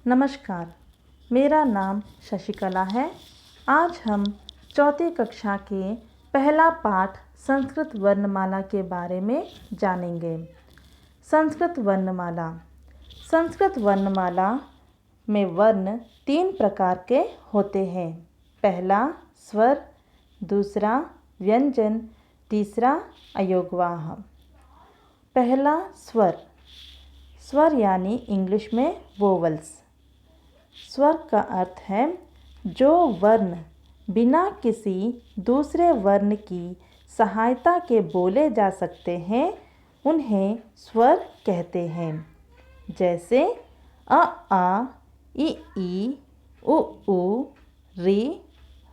नमस्कार, मेरा नाम शशिकला है। आज हम चौथी कक्षा के पहला पाठ संस्कृत वर्णमाला के बारे में जानेंगे। संस्कृत वर्णमाला। संस्कृत वर्णमाला में वर्ण 3 प्रकार के होते हैं। पहला स्वर, दूसरा व्यंजन, तीसरा अयोगवाह। पहला स्वर। स्वर यानी इंग्लिश में वोवल्स। स्वर का अर्थ है जो वर्ण बिना किसी दूसरे वर्ण की सहायता के बोले जा सकते हैं, उन्हें स्वर कहते हैं। जैसे अ आ, इ ई, उ ऊ, रि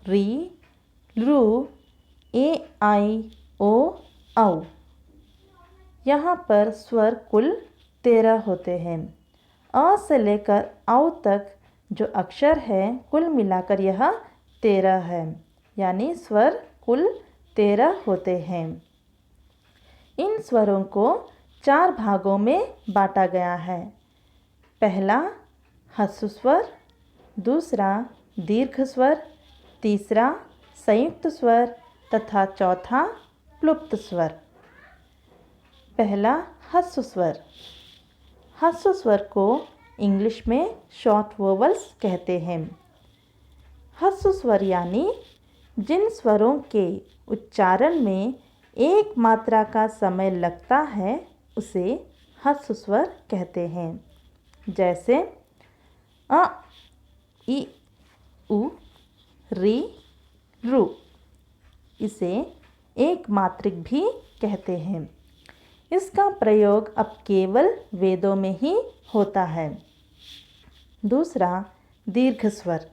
री, लृ, ए आई, ओ औ। यहाँ पर स्वर कुल 13 होते हैं। अ से लेकर औ तक जो अक्षर है कुल मिलाकर यह 13 है, यानी स्वर कुल 13 होते हैं। इन स्वरों को 4 भागों में बांटा गया है। पहला ह्रस्व स्वर, दूसरा दीर्घ स्वर, तीसरा संयुक्त स्वर तथा चौथा प्लुप्त स्वर। पहला ह्रस्व स्वर। ह्रस्व स्वर को इंग्लिश में शॉर्ट वोवल्स कहते हैं। ह्रस्व स्वर यानी जिन स्वरों के उच्चारण में एक मात्रा का समय लगता है उसे ह्रस्व स्वर कहते हैं। जैसे अ, इ, उ, रि, रू। इसे एक मात्रिक भी कहते हैं। इसका प्रयोग अब केवल वेदों में ही होता है। दूसरा दीर्घ स्वर।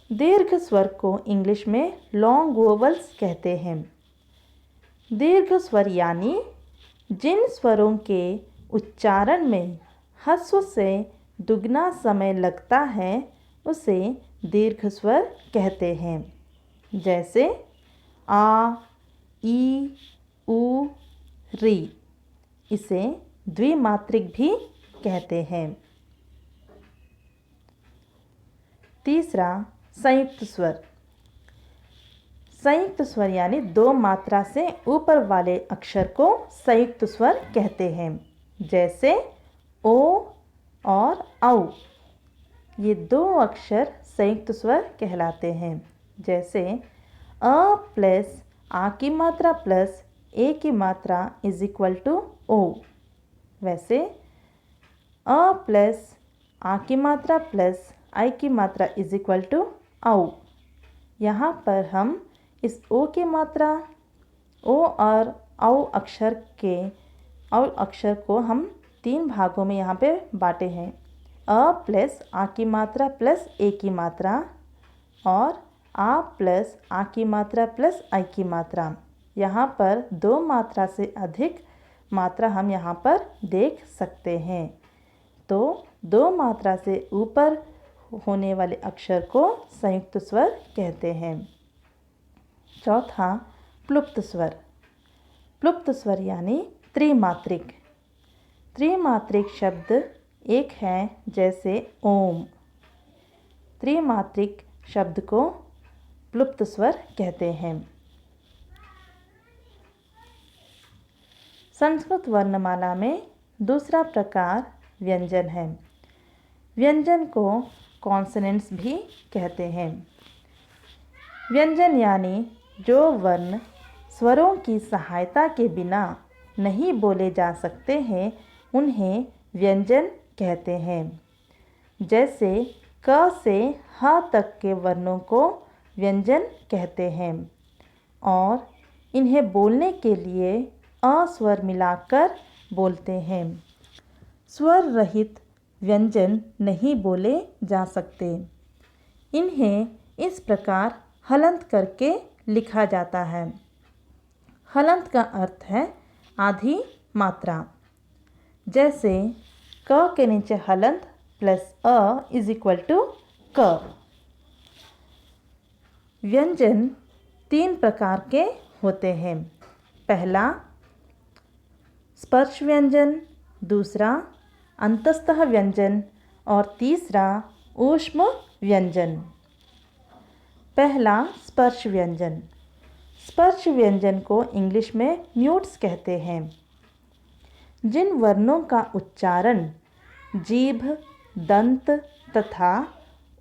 दीर्घ स्वर को इंग्लिश में लॉन्ग वोवल्स कहते हैं। दीर्घ स्वर यानी जिन स्वरों के उच्चारण में ह्रस्व से दुगना समय लगता है उसे दीर्घ स्वर कहते हैं। जैसे आ, ई, उ, री। इसे द्विमात्रिक भी कहते हैं। तीसरा संयुक्त स्वर। संयुक्त स्वर यानी 2 मात्रा से ऊपर वाले अक्षर को संयुक्त स्वर कहते हैं। जैसे ओ और औ। ये 2 अक्षर संयुक्त स्वर कहलाते हैं। जैसे अ प्लस आ की मात्रा प्लस ए की मात्रा इज इक्वल टू ओ। वैसे अ प्लस आ की मात्रा प्लस आई की मात्रा इज इक्वल टू औ। यहाँ पर हम इस ओ की मात्रा ओ और औ अक्षर को हम 3 भागों में यहाँ पे बांटे हैं। अ प्लस आ की मात्रा प्लस ए की मात्रा और आ प्लस आ की मात्रा प्लस आई की मात्रा। यहाँ पर 2 मात्रा से अधिक मात्रा हम यहाँ पर देख सकते हैं। तो 2 मात्रा से ऊपर होने वाले अक्षर को संयुक्त स्वर कहते हैं। चौथा प्लुप्त स्वर। प्लुप्त स्वर यानी त्रिमात्रिक। त्रिमात्रिक शब्द एक है जैसे ओम। त्रिमात्रिक शब्द को प्लुप्त स्वर कहते हैं। संस्कृत वर्णमाला में दूसरा प्रकार व्यंजन है। व्यंजन को कॉन्सोनेंट्स भी कहते हैं। व्यंजन यानी जो वर्ण स्वरों की सहायता के बिना नहीं बोले जा सकते हैं, उन्हें व्यंजन कहते हैं। जैसे क से ह तक के वर्णों को व्यंजन कहते हैं और इन्हें बोलने के लिए अ स्वर मिलाकर बोलते हैं। स्वर रहित व्यंजन नहीं बोले जा सकते। इन्हें इस प्रकार हलंत करके लिखा जाता है। हलंत का अर्थ है आधी मात्रा। जैसे क के नीचे हलंत प्लस अ इज इक्वल टू क। व्यंजन 3 प्रकार के होते हैं। पहला स्पर्श व्यंजन, दूसरा अंतस्तः व्यंजन और तीसरा ऊष्म व्यंजन। पहला स्पर्श व्यंजन। स्पर्श व्यंजन को इंग्लिश में म्यूट्स कहते हैं। जिन वर्णों का उच्चारण जीभ, दंत तथा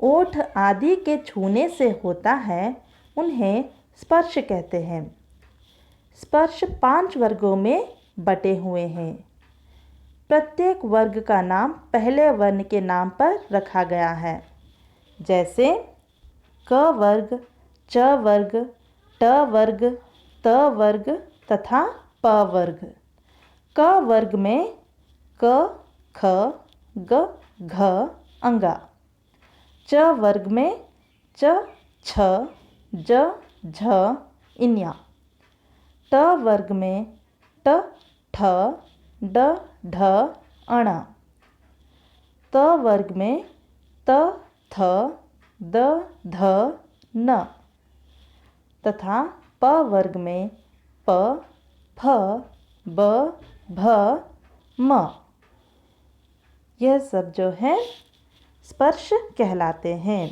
ओठ आदि के छूने से होता है उन्हें स्पर्श कहते हैं। स्पर्श 5 वर्गों में बटे हुए हैं। प्रत्येक वर्ग का नाम पहले वर्ण के नाम पर रखा गया है, जैसे क वर्ग, च वर्ग, ट वर्ग, त वर्ग तथा प वर्ग। क वर्ग में क, ख, ग, घ अंगा। च वर्ग में च, छ, ज, झ इन्या। ट वर्ग में ट, ठ, ड, ढ अणा। त वर्ग में त, थ, द, ध न तथा प वर्ग में प, फ, ब, भ, म। यह सब जो है स्पर्श कहलाते हैं।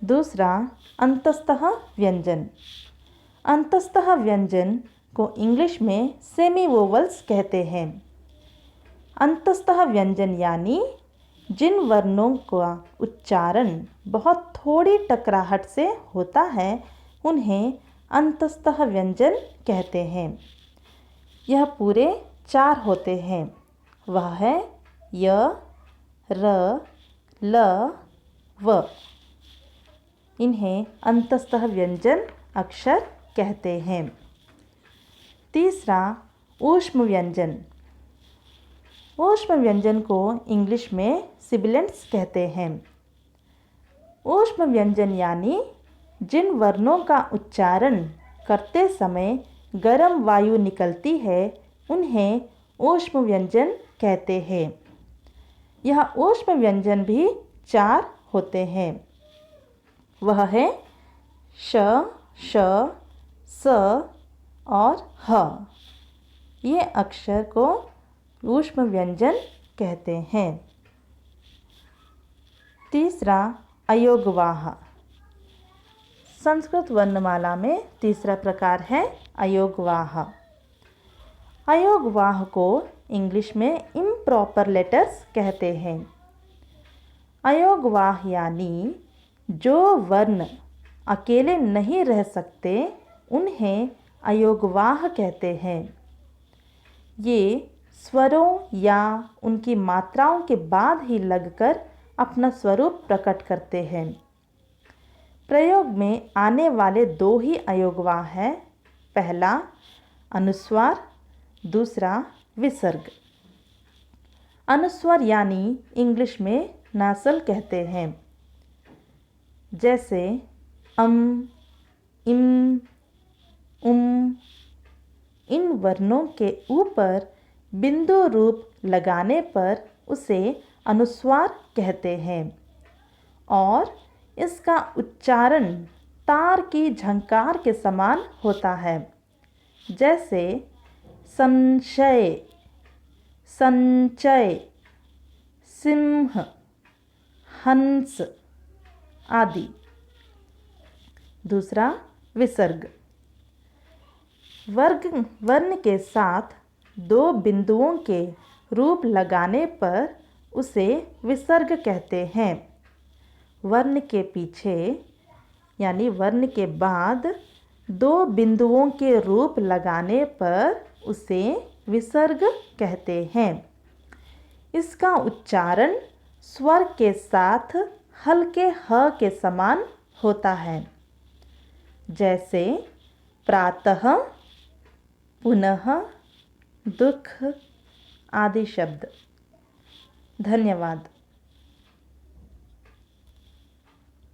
दूसरा अंतस्तः व्यंजन। अंतस्तः व्यंजन को इंग्लिश में सेमी वोवल्स कहते हैं। अंतस्तः व्यंजन यानी जिन वर्णों का उच्चारण बहुत थोड़ी टकराहट से होता है उन्हें अंतस्तः व्यंजन कहते हैं। यह पूरे 4 होते हैं। वह है य, र, ल, व। इन्हें अंतस्तः व्यंजन अक्षर कहते हैं। तीसरा ऊष्म व्यंजन। ऊष्म व्यंजन को इंग्लिश में सिबिलेंट्स कहते हैं। ऊष्म व्यंजन यानी जिन वर्णों का उच्चारण करते समय गर्म वायु निकलती है उन्हें ऊष्म व्यंजन कहते हैं। यह ऊष्म व्यंजन भी 4 होते हैं। वह है श, श, स और ह। ये अक्षर को ऊष्म व्यंजन कहते हैं। तीसरा अयोगवाह। संस्कृत वर्णमाला में तीसरा प्रकार है अयोगवाह। अयोगवाह को इंग्लिश में इम्प्रॉपर लेटर्स कहते हैं। अयोगवाह यानी जो वर्ण अकेले नहीं रह सकते उन्हें अयोगवाह कहते हैं। ये स्वरों या उनकी मात्राओं के बाद ही लगकर अपना स्वरूप प्रकट करते हैं। प्रयोग में आने वाले 2 ही अयोगवाह हैं। पहला अनुस्वार, दूसरा विसर्ग। अनुस्वार यानी इंग्लिश में नासल कहते हैं, जैसे अम, इम, उम। इन वर्णों के ऊपर बिंदु रूप लगाने पर उसे अनुस्वार कहते हैं और इसका उच्चारण तार की झंकार के समान होता है, जैसे संशय, संचय, सिंह, हंस आदि। दूसरा विसर्ग। वर्ण के साथ 2 बिंदुओं के रूप लगाने पर उसे विसर्ग कहते हैं। वर्ण के पीछे यानी वर्ण के बाद 2 बिंदुओं के रूप लगाने पर उसे विसर्ग कहते हैं। इसका उच्चारण स्वर के साथ हल्के ह के समान होता है, जैसे प्रातः, पुनः, दुख आदि शब्द। धन्यवाद।